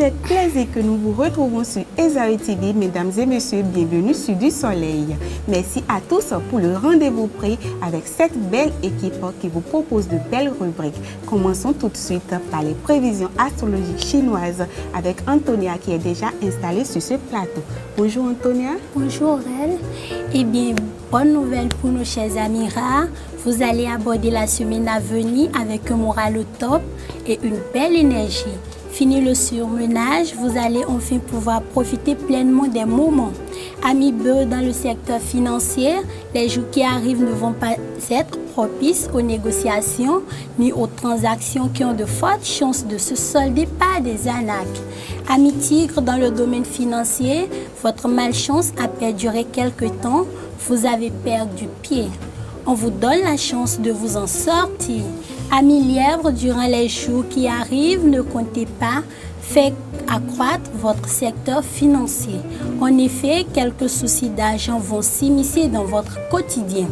avec plaisir que nous vous retrouvons sur Esaü TV. Mesdames et messieurs, bienvenue sur Du Soleil. Merci à tous pour le rendez-vous pris avec cette belle équipe qui vous propose de belles rubriques. Commençons tout de suite par les prévisions astrologiques chinoises avec Antonia qui est déjà installée sur ce plateau. Bonjour Antonia. Bonjour elle. Eh bien, bonne nouvelle pour nos chers amis rares. Vous allez aborder la semaine à venir avec un moral au top et une belle énergie. Fini le surmenage, vous allez enfin pouvoir profiter pleinement des moments. Amis Bœufs, dans le secteur financier, les jours qui arrivent ne vont pas être propices aux négociations ni aux transactions qui ont de fortes chances de se solder par des arnaques. Amis Tigres, dans le domaine financier, votre malchance a perduré quelque temps, vous avez perdu pied. On vous donne la chance de vous en sortir. Amis Lièvres, durant les jours qui arrivent, ne comptez pas faire accroître votre secteur financier. En effet, quelques soucis d'argent vont s'immiscer dans votre quotidien.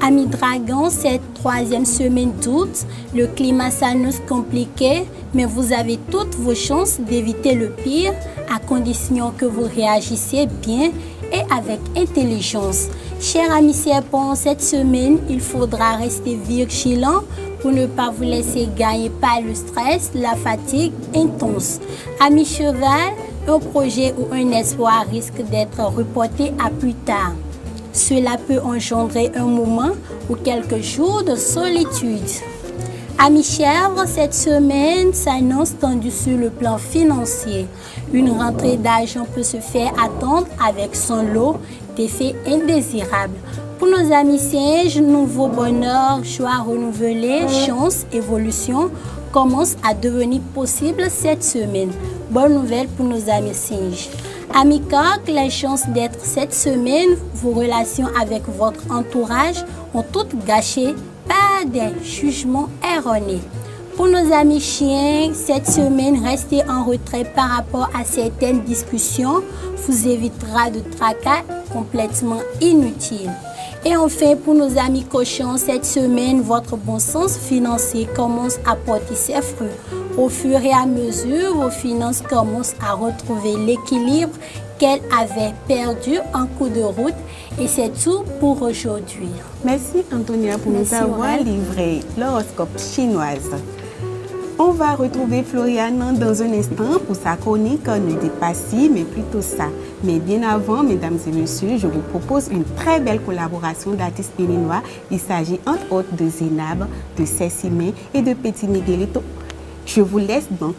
Amis Dragons, cette troisième semaine d'août, le climat s'annonce compliqué, mais vous avez toutes vos chances d'éviter le pire à condition que vous réagissiez bien et avec intelligence. Chers amis serpents, cette semaine, il faudra rester vigilant pour ne pas vous laisser gagner par le stress, la fatigue intense. Amis cheval, un projet ou un espoir risque d'être reporté à plus tard. Cela peut engendrer un moment ou quelques jours de solitude. Amis chèvres, cette semaine s'annonce tendue sur le plan financier. Une rentrée d'argent peut se faire attendre avec son lot d'effets indésirables. Pour nos amis singes, nouveau bonheur, joie renouvelée, chance, évolution commencent à devenir possibles cette semaine. Bonne nouvelle pour nos amis singes. Amis coqs, les chances d'être cette semaine, vos relations avec votre entourage ont toutes gâché par des jugements erronés. Pour nos amis chiens, cette semaine, restez en retrait par rapport à certaines discussions vous évitera de tracas complètement inutiles. Et enfin, pour nos amis cochons, cette semaine, votre bon sens financier commence à porter ses fruits. Au fur et à mesure, vos finances commencent à retrouver l'équilibre qu'elles avaient perdu en cours de route. Et c'est tout pour aujourd'hui. Merci Antonia pour nous avoir livré l'horoscope chinoise. On va retrouver Floriane dans un instant pour sa chronique Ne dit pas si, mais plutôt ça. Mais bien avant, mesdames et messieurs, je vous propose une très belle collaboration d'artistes béninois. Il s'agit entre autres de Zénab, de Cécimé et de Petit Miguelito. Je vous laisse donc.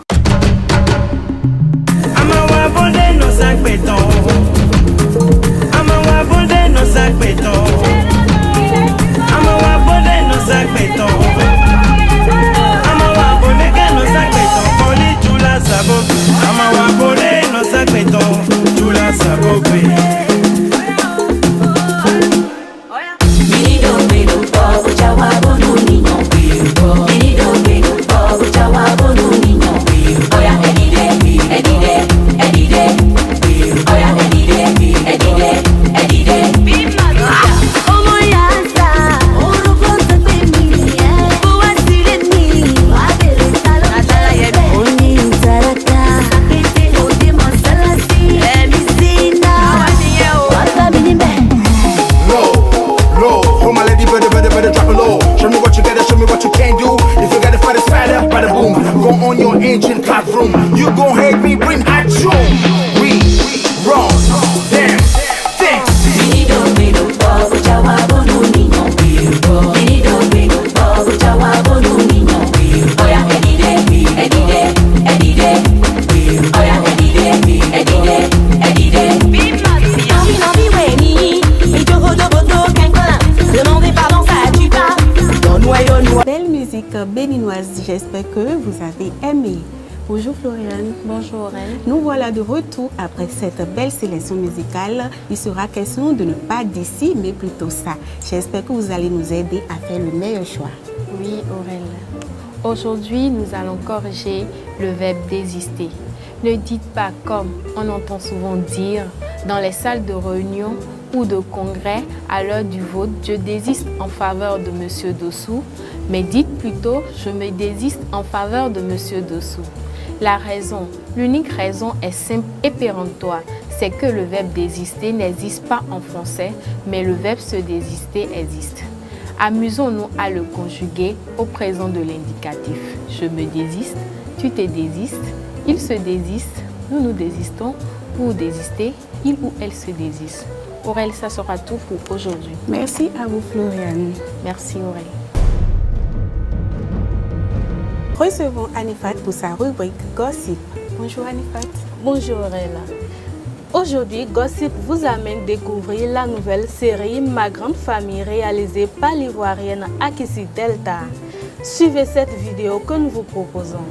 Béninoise, j'espère que vous avez aimé. Bonjour Floriane. Bonjour elle. Nous voilà de retour après cette belle sélection musicale. Il sera question de ne pas d'ici, mais plutôt ça. J'espère que vous allez nous aider à faire le meilleur choix. Oui Aurèle. Aujourd'hui, nous allons corriger le verbe désister. Ne dites pas comme on entend souvent dire dans les salles de réunion ou de congrès à l'heure du vote, je désiste en faveur de M. Dossou, mais dites plutôt je me désiste en faveur de M. Dossou. La raison, l'unique raison est simple et péremptoire, c'est que le verbe désister n'existe pas en français, mais le verbe se désister existe. Amusons-nous à le conjuguer au présent de l'indicatif. Je me désiste, tu te désistes, il se désiste, nous nous désistons, vous désistez, il ou elle se désiste. Aurélie, ça sera tout pour aujourd'hui. Merci à vous, Floriane. Merci Aurélie. Recevons Anifat pour sa rubrique Gossip. Bonjour Anifat. Bonjour Aurélie. Aujourd'hui, Gossip vous amène découvrir la nouvelle série Ma Grande Famille réalisée par l'Ivoirienne Akissi Delta. Suivez cette vidéo que nous vous proposons.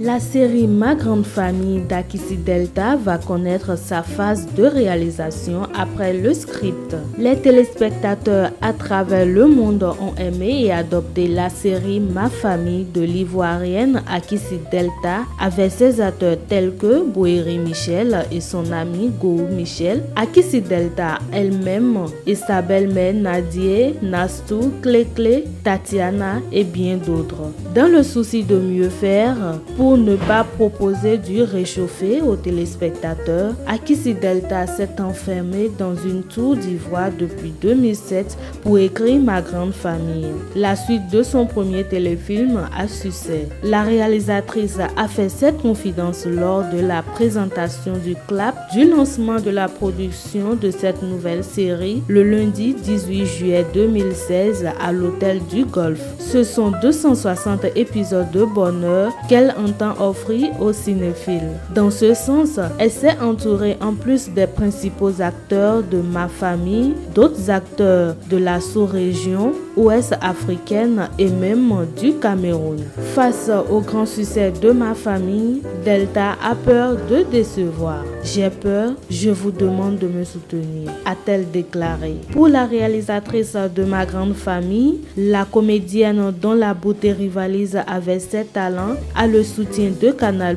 La série Ma Grande Famille d'Akissi Delta va connaître sa phase de réalisation après le script. Les téléspectateurs à travers le monde ont aimé et adopté la série Ma Famille de l'Ivoirienne Akissi Delta avec ses acteurs tels que Boéry Michel et son ami Gou Michel, Akissi Delta elle-même et sa belle-mère Nadie, Nastou, Clé, Tatiana et bien d'autres. Dans le souci de mieux faire, pour ne pas proposer du réchauffé aux téléspectateurs, Akissi Delta s'est enfermé dans une tour d'ivoire depuis 2007 pour écrire Ma Grande Famille, la suite de son premier téléfilm à succès. La réalisatrice a fait cette confidence lors de la présentation du clap du lancement de la production de cette nouvelle série le lundi 18 juillet 2016 à l'Hôtel du Golfe. Ce sont 260 épisodes de bonheur qu'elle entend offrir aux cinéphiles. Dans ce sens, elle s'est entourée en plus des principaux acteurs de Ma Famille, d'autres acteurs de la sous-région ouest africaine et même du Cameroun. Face au grand succès de Ma Famille, Delta a peur de décevoir. J'ai peur, je vous demande de me soutenir, a-t-elle déclaré. Pour la réalisatrice de Ma Grande Famille, la comédienne dont la beauté rivalise avec ses talents a le soutien de Canal+,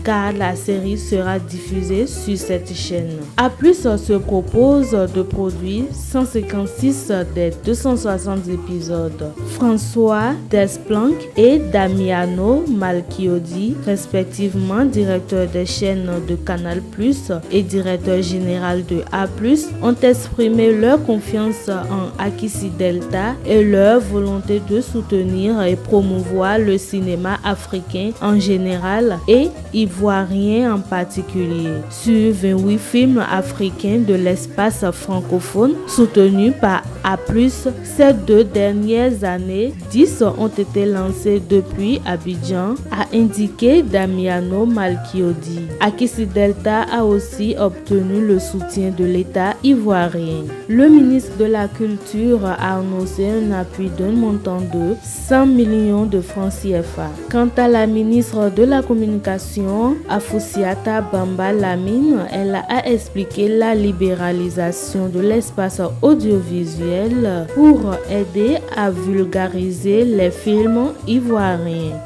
car la série sera diffusée sur cette chaîne. A+ se propose de produire 156 des 260 épisodes. François Desplanques et Damiano Malchiodi, respectivement directeur des chaînes de Canal+ et directeur général de A+, ont exprimé leur confiance en Akissi Delta et leur volonté de soutenir et promouvoir le cinéma africain en général et ivoirien en particulier. Sur 28 films africains de l'espace francophone soutenus par A+, ces 2 dernières années, 10 ont été lancés depuis Abidjan, a indiqué Damiano Malchiodi. Akissi Delta a aussi obtenu le soutien de l'État ivoirien. Le ministre de la Culture a annoncé un appui d'un montant de 100 millions de francs CFA. Quant à la ministre de la Communication, Afoussiata Bamba Lamine, elle a expliqué la libéralisation de l'espace audiovisuel pour aider à vulgariser les films ivoiriens.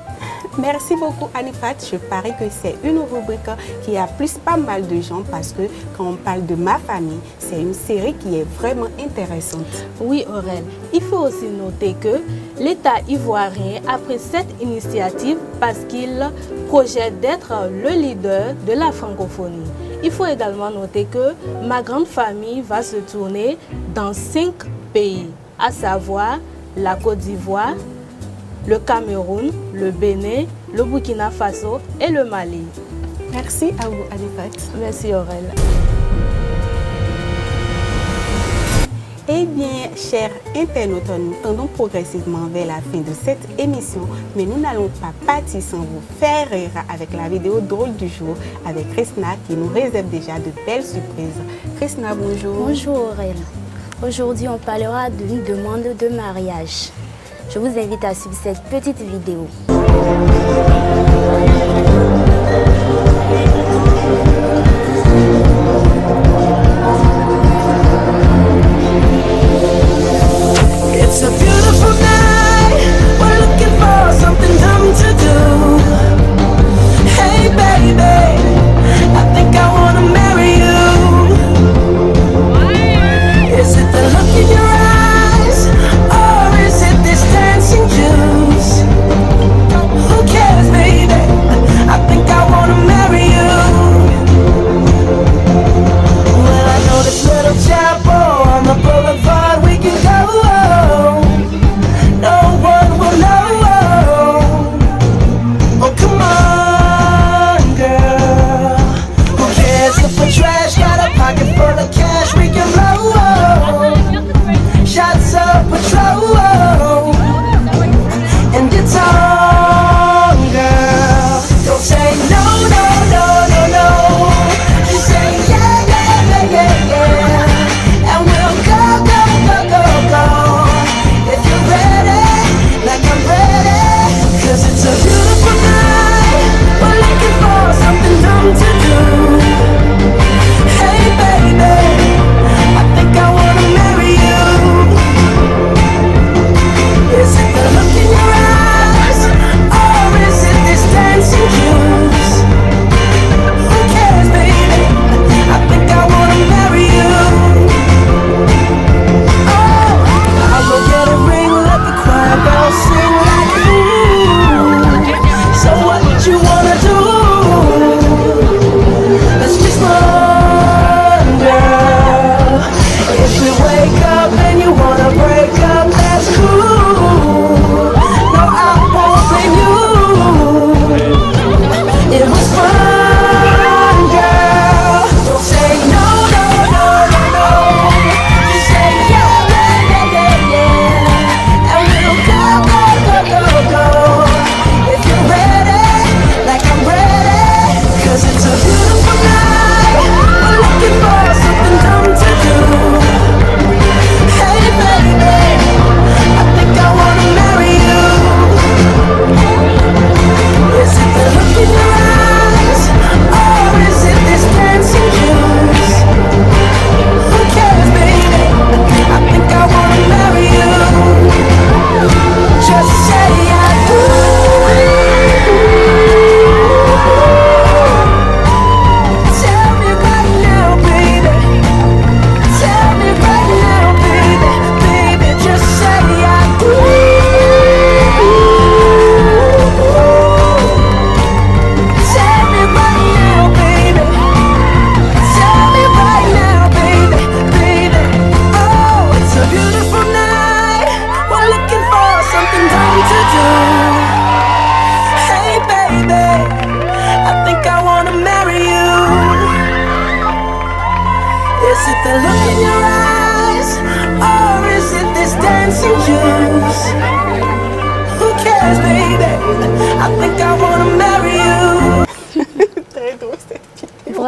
Merci beaucoup Anifat, je parie que c'est une rubrique qui a plus pas mal de gens parce que quand on parle de Ma Famille, c'est une série qui est vraiment intéressante. Oui Aurélie, il faut aussi noter que l'État ivoirien a pris cette initiative parce qu'il projette d'être le leader de la francophonie. Il faut également noter que Ma Grande Famille va se tourner dans 5 pays, à savoir la Côte d'Ivoire, le Cameroun, le Bénin, le Burkina Faso et le Mali. Merci à vous Anifat. Merci Aurélie. Eh bien, chers internautes, nous tendons progressivement vers la fin de cette émission, mais nous n'allons pas partir sans vous faire rire avec la vidéo drôle du jour avec Krishna qui nous réserve déjà de belles surprises. Krishna, bonjour. Bonjour Aurélie. Aujourd'hui, on parlera d'une demande de mariage. Je vous invite à suivre cette petite vidéo. It's a beautiful night. We're looking for something dumb to do. Hey baby, I think I wanna marry you. Is it the look in your eyes, or is it this dancing juice? Who cares, baby?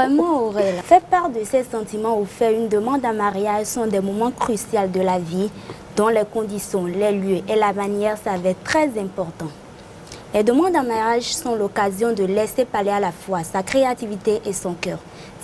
Vraiment, Aurel. Faire part de ses sentiments ou faire une demande en mariage sont des moments cruciaux de la vie dont les conditions, les lieux et la manière s'avèrent très importants. Les demandes en mariage sont l'occasion de laisser parler à la fois sa créativité et son cœur.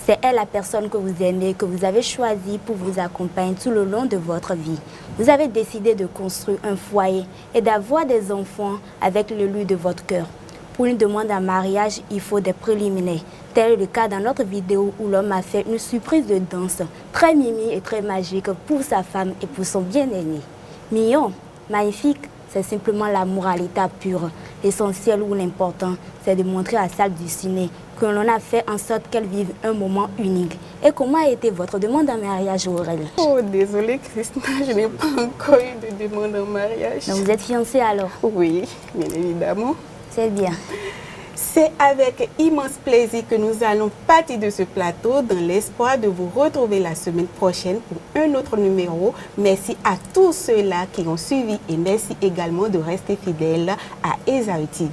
C'est elle la personne que vous aimez, que vous avez choisie pour vous accompagner tout le long de votre vie. Vous avez décidé de construire un foyer et d'avoir des enfants avec l'élu de votre cœur. Pour une demande en mariage, il faut des préliminaires. Tel est le cas dans notre vidéo où l'homme a fait une surprise de danse très mimi et très magique pour sa femme et pour son bien-aimé. Mignon, magnifique, c'est simplement l'amour à l'état pur. L'essentiel ou l'important, c'est de montrer à la salle du ciné que l'on a fait en sorte qu'elle vive un moment unique. Et comment a été votre demande en mariage, Aurel? Oh, désolée, Christina, je n'ai pas encore eu de demande en mariage. Donc vous êtes fiancée alors? Oui, bien évidemment. C'est bien. C'est avec immense plaisir que nous allons partir de ce plateau dans l'espoir de vous retrouver la semaine prochaine pour un autre numéro. Merci à tous ceux-là qui ont suivi et merci également de rester fidèles à Esaü TV.